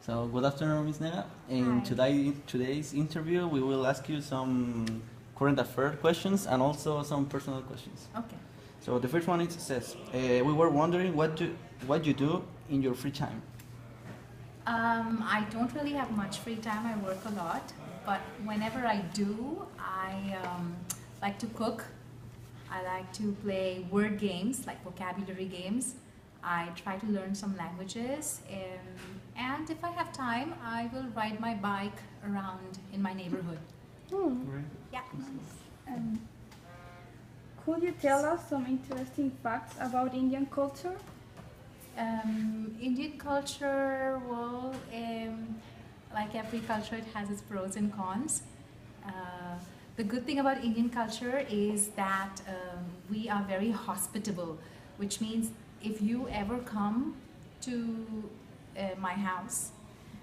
So, good afternoon, Ms. Neha. In today's interview, we will ask you some current affairs questions and also some personal questions. Okay. So, the first one says, we were wondering what you do in your free time. I don't really have much free time. I work a lot, but whenever I do, I like to cook. I like to play word games, like vocabulary games. I try to learn some languages, and if I have time, I will ride my bike around in my neighborhood. Great. Yeah. Could you tell us some interesting facts about Indian culture? Indian culture, well, like every culture, it has its pros and cons. The good thing about Indian culture is that we are very hospitable, which means if you ever come to my house,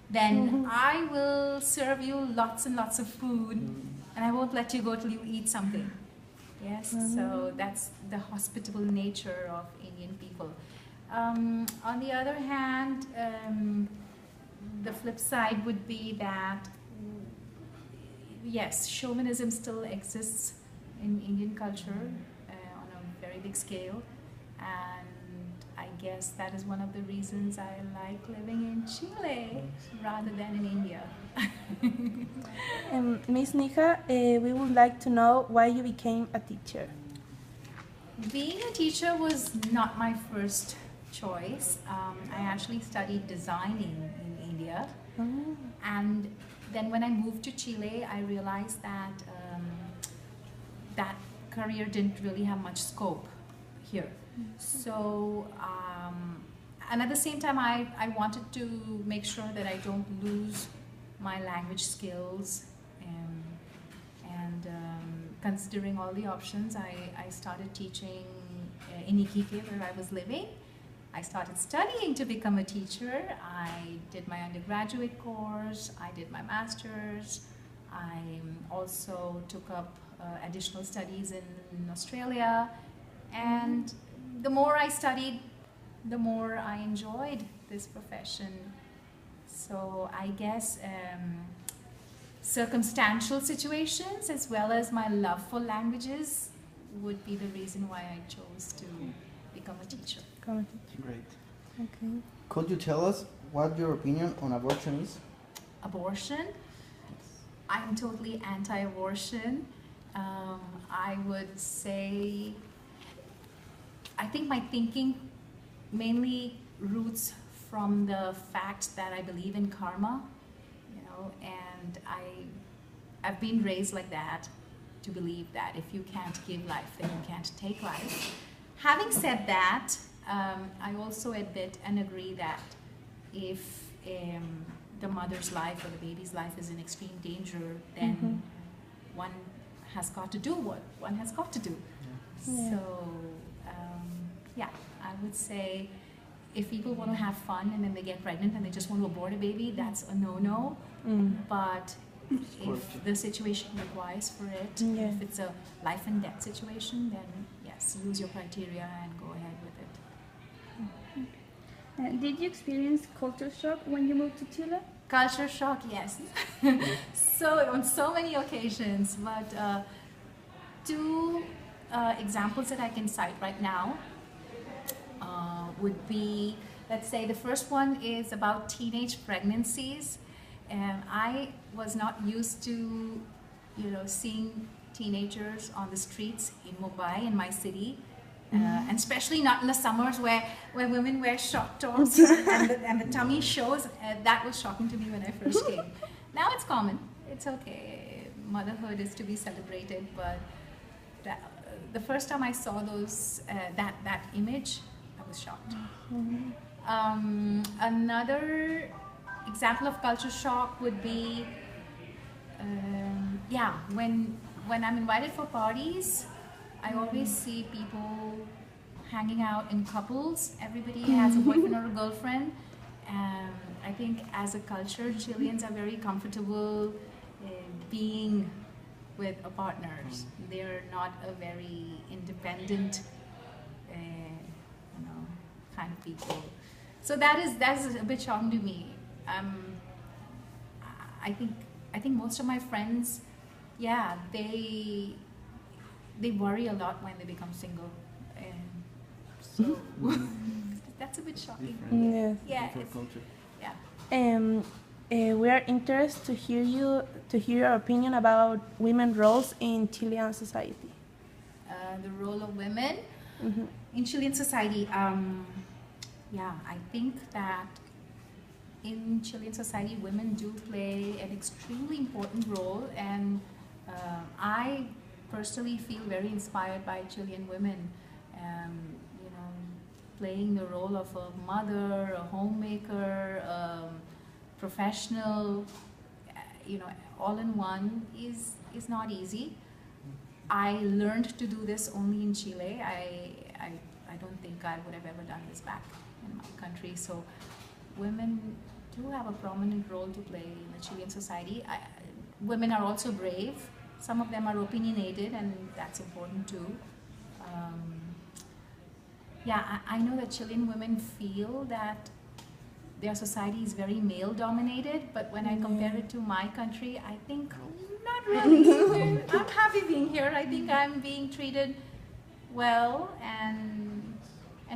then I will serve you lots and lots of food, and I won't let you go till you eat something. Yes, so that's the hospitable nature of Indian people. On the other hand, the flip side would be that yes, showmanism still exists in Indian culture on a very big scale, and I guess that is one of the reasons I like living in Chile rather than in India. Ms. Neha, we would like to know why you became a teacher. Being a teacher was not my first choice. I actually studied designing in India, and then when I moved to Chile, I realized that that career didn't really have much scope here. So, and at the same time, I wanted to make sure that I don't lose my language skills. And considering all the options, I started teaching in Iquique, where I was living. I started studying to become a teacher. I did my undergraduate course, I did my master's, I also took up additional studies in Australia, and the more I studied, the more I enjoyed this profession. So I guess circumstantial situations as well as my love for languages would be the reason why I chose to become a teacher. Great. Okay. Could you tell us what your opinion on abortion is? Abortion? I'm totally anti-abortion. I would say, I think my thinking mainly roots from the fact that I believe in karma, and I've been raised like that, to believe that if you can't give life, then you can't take life. Having said that, I also admit and agree that if the mother's life or the baby's life is in extreme danger, then one has got to do what one has got to do. Yeah. So, yeah, I would say if people want to have fun and then they get pregnant and they just want to abort a baby, that's a no-no. But if the situation requires for it, if it's a life and death situation, then yes, use your criteria and go ahead with it. Did you experience culture shock when you moved to Chile? Culture shock, yes. So on so many occasions, but two examples that I can cite right now would be, let's say the first one is about teenage pregnancies. And I was not used to, seeing teenagers on the streets in Mumbai, in my city, and especially not in the summers where women wear short tops and the tummy shows. That was shocking to me when I first came. Now it's common. It's okay. Motherhood is to be celebrated, but the first time I saw that image, I was shocked. Another example of culture shock would be, when I'm invited for parties, I always see people hanging out in couples. Everybody has a boyfriend or a girlfriend. I think as a culture, Chileans are very comfortable being with a partner. They're not a very independent kind of people. So that's a bit shocking to me. I think most of my friends, yeah, they worry a lot when they become single, and so that's a bit shocking. Different, Yes. Yeah, different culture. yeah. We are interested to hear your opinion about women's roles in Chilean society. The role of women Mm-hmm. in Chilean society. Yeah, I think that in Chilean society, women do play an extremely important role, and I personally feel very inspired by Chilean women. You know, playing the role of a mother, a homemaker, professional, you know, all in one is not easy. I learned to do this only in Chile. I don't think I would have ever done this back in my country. So women do have a prominent role to play in the Chilean society. Women are also brave. Some of them are opinionated, and that's important too. Yeah, I know that Chilean women feel that their society is very male dominated, but when I compare it to my country, I think not really. I'm happy being here. I think I'm being treated well, and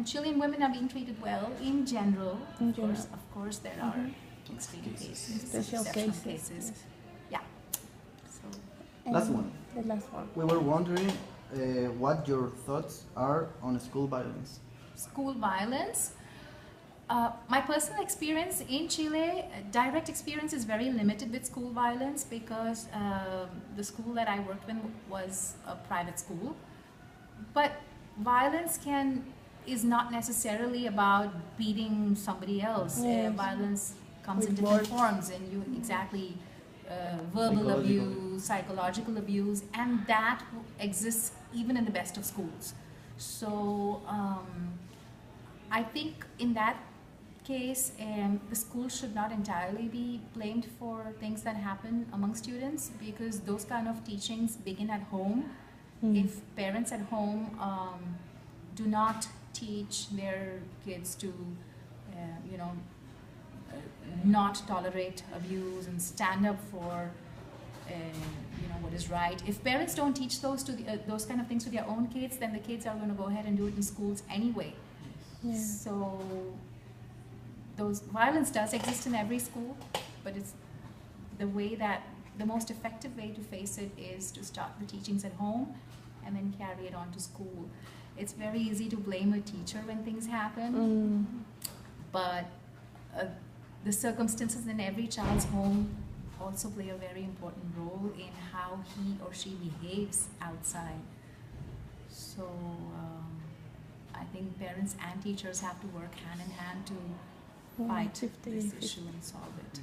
Chilean women are being treated well in general. Of course, there are extreme cases, Special exceptional cases. Yeah. So Last one. The last one. We were wondering what your thoughts are on school violence. school violence. My personal experience in Chile, direct experience is very limited with school violence because the school that I worked in was a private school. But violence is not necessarily about beating somebody else. Yes. Violence comes With in different words. forms, and you exactly verbal abuse, psychological abuse, and that exists even in the best of schools. So I think in that case, the school should not entirely be blamed for things that happen among students, because those kind of teachings begin at home. If parents at home do not teach their kids to, not tolerate abuse and stand up for, what is right. If parents don't teach those kind of things to their own kids, then the kids are going to go ahead and do it in schools anyway. Yeah. So violence does exist in every school, but it's the most effective way to face it is to start the teachings at home and then carry it on to school. It's very easy to blame a teacher when things happen, but the circumstances in every child's home also play a very important role in how he or she behaves outside. So I think parents and teachers have to work hand in hand to fight this issue and solve it.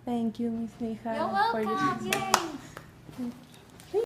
Thank you, Ms. Neha. You're for your welcome. time. Yay!